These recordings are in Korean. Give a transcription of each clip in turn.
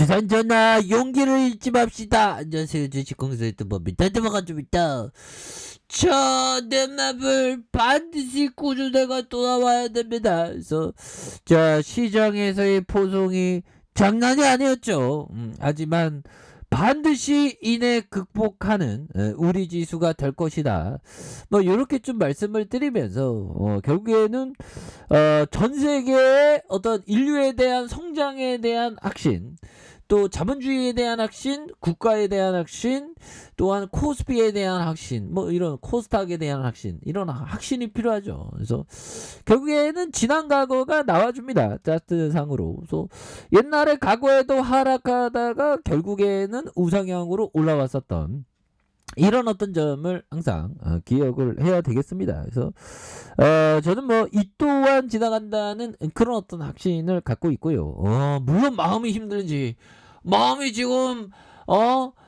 주산전화 용기를 잃지 맙시다. 안녕하세요. 주식공사의 뜬법입니다. 대화가 좀 있다. 자, 내 맵을 반드시 꾸준히가 또 나와야 됩니다. 그래서 자, 시장에서의 포송이 장난이 아니었죠. 하지만 반드시 이내 극복하는 우리 지수가 될 것이다. 뭐 이렇게 좀 말씀을 드리면서 결국에는 전 세계의 어떤 인류에 대한 성장에 대한 확신, 또 자본주의에 대한 확신, 국가에 대한 확신, 또한 코스피에 대한 확신, 뭐 이런 코스닥에 대한 확신, 이런 확신이 필요하죠. 그래서 결국에는 지난 과거가 나와줍니다. 차트상으로. 그래서 옛날에 과거에도 하락하다가 결국에는 우상향으로 올라왔었던 이런 어떤 점을 항상 기억을 해야 되겠습니다. 그래서 저는 뭐 이 또한 지나간다는 그런 어떤 확신을 갖고 있고요. 물론 마음이 힘들지. 마음이 지금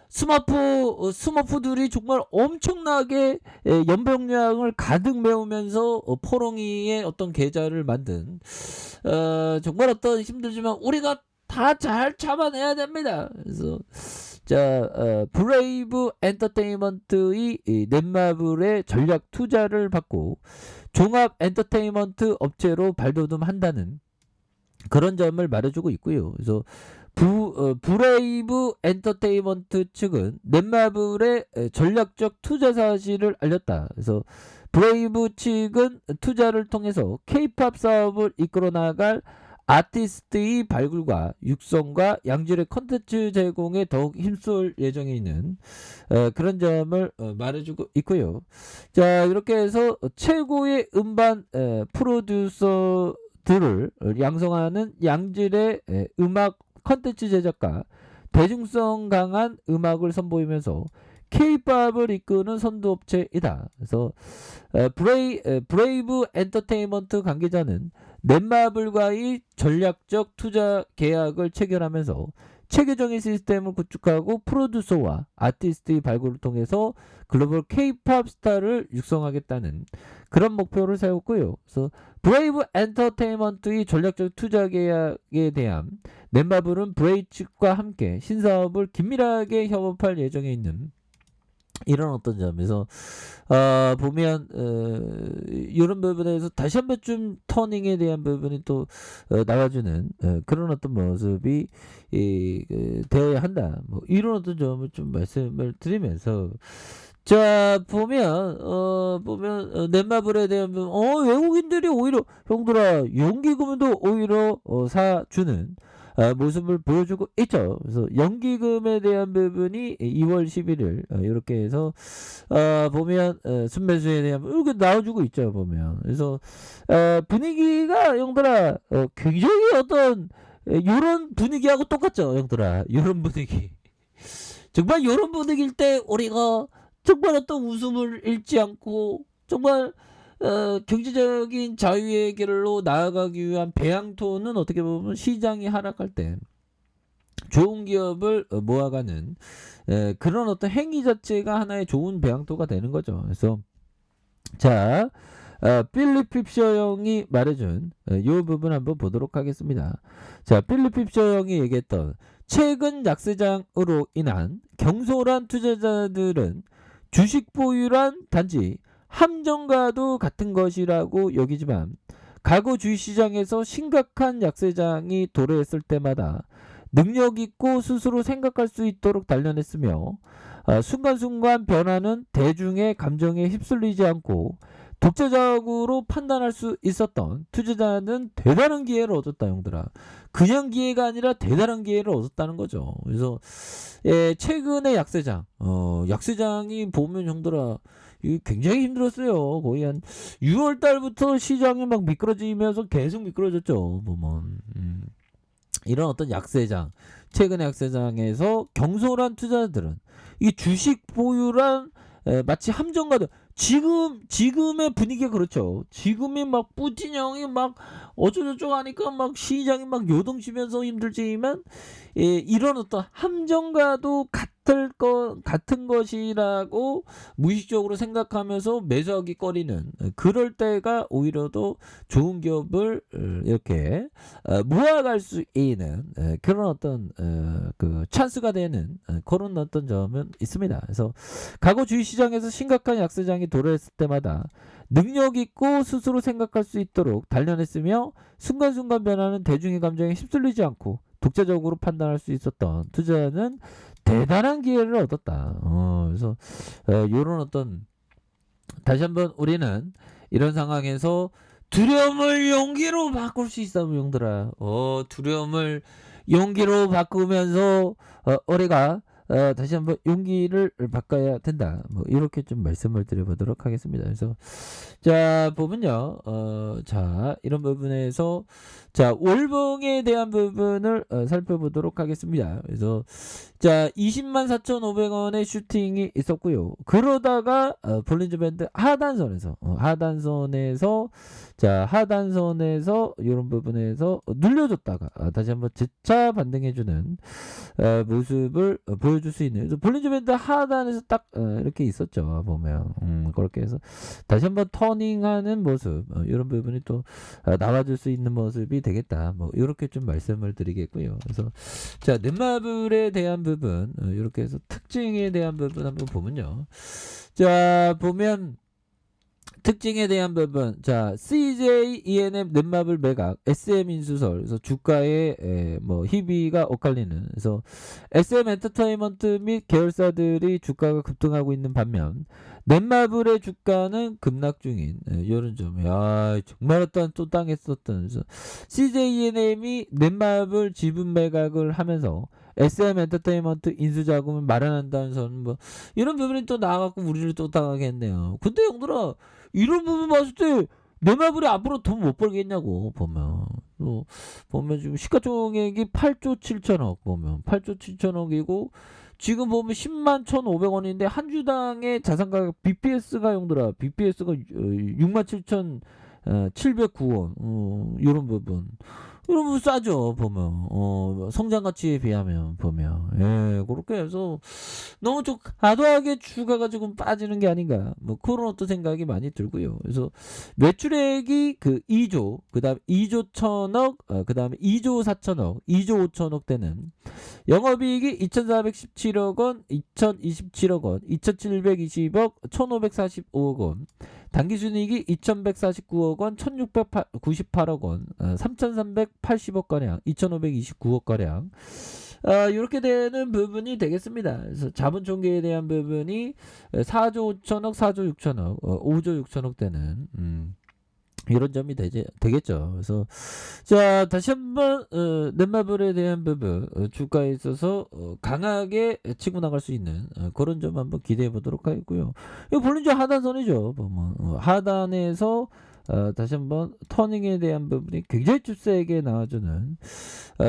스머프들이 정말 엄청나게 연병량을 가득 메우면서 포롱이의 어떤 계좌를 만든 정말 어떤 힘들지만 우리가 다 잘 참아내야 됩니다. 그래서 자, 브레이브 엔터테인먼트의 넷마블의 전략 투자를 받고 종합 엔터테인먼트 업체로 발돋움한다는 그런 점을 말해주고 있고요. 그래서 브레이브 엔터테인먼트 측은 넷마블의 전략적 투자 사실을 알렸다. 그래서 브레이브 측은 투자를 통해서 K-팝 사업을 이끌어 나갈 아티스트의 발굴과 육성과 양질의 컨텐츠 제공에 더욱 힘쓸 예정에 있는 그런 점을 말해주고 있고요. 자, 이렇게 해서 최고의 음반 프로듀서들을 양성하는 양질의 음악 컨텐츠 제작과 대중성 강한 음악을 선보이면서 K-팝을 이끄는 선두업체이다. 그래서 브레이브 엔터테인먼트 관계자는 넷마블과의 전략적 투자 계약을 체결하면서 체계적인 시스템을 구축하고 프로듀서와 아티스트의 발굴을 통해서 글로벌 K-팝 스타를 육성하겠다는 그런 목표를 세웠고요. 그래서 브레이브 엔터테인먼트의 전략적 투자 계약에 대한 넷마블은 브레이 측과 함께 신사업을 긴밀하게 협업할 예정에 있는 이런 어떤 점에서 보면 이런 부분에서 다시 한번 좀 터닝에 대한 부분이 또 나와주는 그런 어떤 모습이 되어야 한다. 뭐 이런 어떤 점을 좀 말씀을 드리면서 자 보면 넷마블에 대한 부분 외국인들이 오히려 형들아 연기금도 오히려 사주는 모습을 보여주고 있죠. 그래서 연기금에 대한 부분이 2월 11일 이렇게 해서 보면 순매수에 대한 이렇게 나와주고 있죠. 보면 그래서 분위기가 형들아 굉장히 어떤 이런 분위기하고 똑같죠. 형들아 이런 분위기 정말 이런 분위기일 때 우리가 정말 어떤 웃음을 잃지 않고 정말 경제적인 자유의 길로 나아가기 위한 배양토는 어떻게 보면 시장이 하락할 때 좋은 기업을 모아가는 그런 어떤 행위 자체가 하나의 좋은 배양토가 되는 거죠. 그래서 자 필립 핍셔 형이 말해준 이 부분 한번 보도록 하겠습니다. 자 필립 핍셔 형이 얘기했던 최근 약세장으로 인한 경솔한 투자자들은 주식 보유란 단지 함정과도 같은 것이라고 여기지만 과거 주식시장에서 심각한 약세장이 도래했을 때마다 능력있고 스스로 생각할 수 있도록 단련했으며 순간순간 변화는 대중의 감정에 휩쓸리지 않고 독자적으로 판단할 수 있었던 투자자는 대단한 기회를 얻었다 형들아. 그냥 기회가 아니라 대단한 기회를 얻었다는 거죠. 그래서 최근의 약세장 약세장이 보면 형들아 굉장히 힘들었어요. 거의 한 6월 달부터 시장이 막 미끄러지면서 계속 미끄러졌죠. 보면 이런 어떤 약세장 최근의 약세장에서 경솔한 투자자들은 이 주식 보유란 마치 함정가도 지금의 분위기가 그렇죠. 지금이 막 뿌틴 형이 막 어쩌고저쩌고 하니까 막 시장이 막 요동치면서 힘들지만 이런 어떤 함정과도 같은 같은 것이라고 무의식적으로 생각하면서 매수하기 꺼리는 그럴 때가 오히려 더 좋은 기업을 이렇게 모아갈 수 있는 그런 어떤 그 찬스가 되는 그런 어떤 점은 있습니다. 그래서 과거 주식시장에서 심각한 약세장이 도래했을 때마다 능력 있고 스스로 생각할 수 있도록 단련했으며 순간순간 변하는 대중의 감정에 휩쓸리지 않고 독자적으로 판단할 수 있었던 투자자는 대단한 기회를 얻었다. 그래서 이런 어떤 다시 한번 우리는 이런 상황에서 두려움을 용기로 바꿀 수 있어, 용들아. 두려움을 용기로 바꾸면서 우리가 다시 한번 용기를 바꿔야 된다. 뭐 이렇게 좀 말씀을 드려보도록 하겠습니다. 그래서 자 보면요, 자 이런 부분에서 자 월봉에 대한 부분을 살펴보도록 하겠습니다. 그래서 자 204,500원의 슈팅이 있었고요. 그러다가 볼린저 밴드 하단선에서 자 하단선에서 이런 부분에서 눌려줬다가 다시 한번 재차 반등해주는 모습을 보여줄 수 있는. 그래서 볼린저 밴드 하단에서 딱 이렇게 있었죠. 보면 그렇게 해서 다시 한번 터닝하는 모습, 이런 부분이 또 나와줄 수 있는 모습이 되겠다. 뭐 이렇게 좀 말씀을 드리겠고요. 그래서 자 넷마블에 대한 부분, 이렇게 해서 특징에 대한 부분 한번 보면요. 자 보면 특징에 대한 부분, 자 CJ ENM 넷마블 매각, SM 인수설, 그래서 주가에 뭐 희비가 엇갈리는. 그래서 SM 엔터테인먼트 및 계열사들이 주가가 급등하고 있는 반면 넷마블의 주가는 급락 중인 이런 점. 야 정말 어떤 또 당했었던. 그래서 CJ ENM이 넷마블 지분 매각을 하면서 SM 엔터테인먼트 인수 자금을 마련한다는 선, 뭐 이런 부분이 또 나와갖고 우리를 또 당하게 했네요. 근데 형들아, 이런 부분 봤을 때 넷마블이 앞으로 돈 못 벌겠냐고. 보면 또 보면 지금 시가총액이 8조 7천억, 보면 8조 7천억이고 지금 보면 10만 1,500원인데 한 주당의 자산가격 BPS가 형들아, BPS가 67,709원. 이런 부분 싸죠. 보면 성장 가치에 비하면 보면. 그렇게 해서 너무 좀 과도하게 주가가 조금 빠지는 게 아닌가, 뭐 그런 어떤 생각이 많이 들고요. 그래서 매출액이 그 2조, 그다음 2조 1천억, 그다음에 2조 4천억, 2조 5천억 되는, 영업이익이 2,417억 원, 2,027억 원, 2,720억, 1,545억 원, 당기순이익이 2,149억 원, 1,698억 원, 3,380억 가량, 2,529억 가량, 이렇게 되는 부분이 되겠습니다. 그래서 자본 총계에 대한 부분이 4조 5천억, 4조 6천억, 5조 6천억 되는 이런 점이 되겠죠. 그래서 자 다시 한번 넷마블에 대한 부분, 주가에 있어서 강하게 치고 나갈 수 있는 그런 점 한번 기대해 보도록 하겠고요. 이거 볼린저 하단선이죠. 보면 하단에서 다시 한번 터닝에 대한 부분이 굉장히 좀 세게 나와주는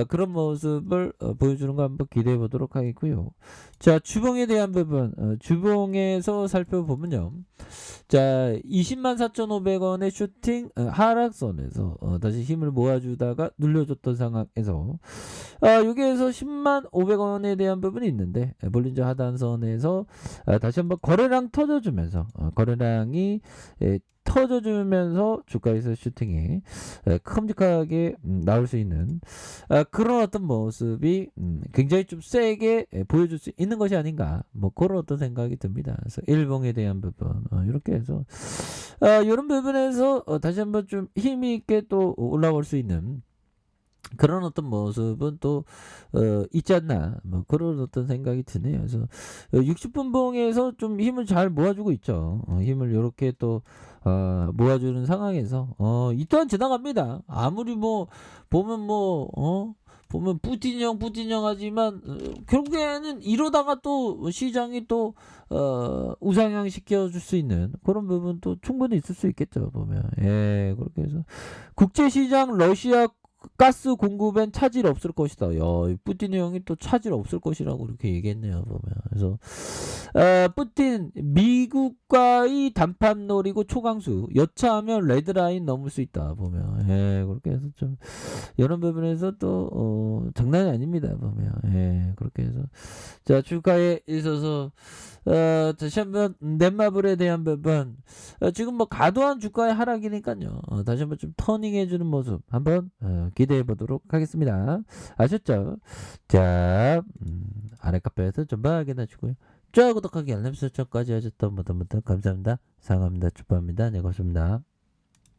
그런 모습을 보여주는 거 한번 기대해 보도록 하겠고요. 자 주봉에 대한 부분, 주봉에서 살펴보면요. 자 204,500원의 슈팅 하락선에서 다시 힘을 모아주다가 눌려줬던 상황에서 여기에서 10만 500원에 대한 부분이 있는데 볼린저 하단선에서 다시 한번 거래량 터져주면서 거래량이 터져주면서 주가에서 슈팅이 큼직하게 나올 수 있는 그런 어떤 모습이 굉장히 좀 세게 보여줄 수 있는 것이 아닌가, 뭐 그런 어떤 생각이 듭니다. 그래서 일봉에 대한 부분, 이렇게 해서 이런 부분에서 다시 한번 좀 힘이 있게 또 올라올 수 있는 그런 어떤 모습은 또 있지 않나, 뭐 그런 어떤 생각이 드네요. 그래서 60분봉에서 좀 힘을 잘 모아주고 있죠. 힘을 이렇게 또 모아주는 상황에서 이 또한 지나갑니다. 아무리 뭐 보면 보면 푸틴형 하지만 결국에는 이러다가 또 시장이 또 우상향 시켜줄 수 있는 그런 부분도 충분히 있을 수 있겠죠. 보면 그렇게 해서 국제시장 러시아 가스 공급엔 차질 없을 것이다. 야, 이 푸틴 형이 또 차질 없을 것이라고 이렇게 얘기했네요. 보면. 그래서 푸틴 미국과의 단판 노리고 초강수 여차하면 레드라인 넘을 수 있다. 보면. 예, 그렇게 해서 좀 이런 부분에서 또 장난이 아닙니다. 보면. 예, 그렇게 해서 자, 주가에 있어서 다시 한번 넷마블에 대한 부분 지금 뭐 과도한 주가의 하락이니까요. 다시 한번 좀 터닝해주는 모습 한번 기대해 보도록 하겠습니다. 아셨죠? 자, 아래 카페에서 좀 확인해 주고요. 좋아요, 구독하기, 알람 설정까지 하셨던 분들 감사합니다. 사랑합니다. 축복합니다. 네, 고맙습니다.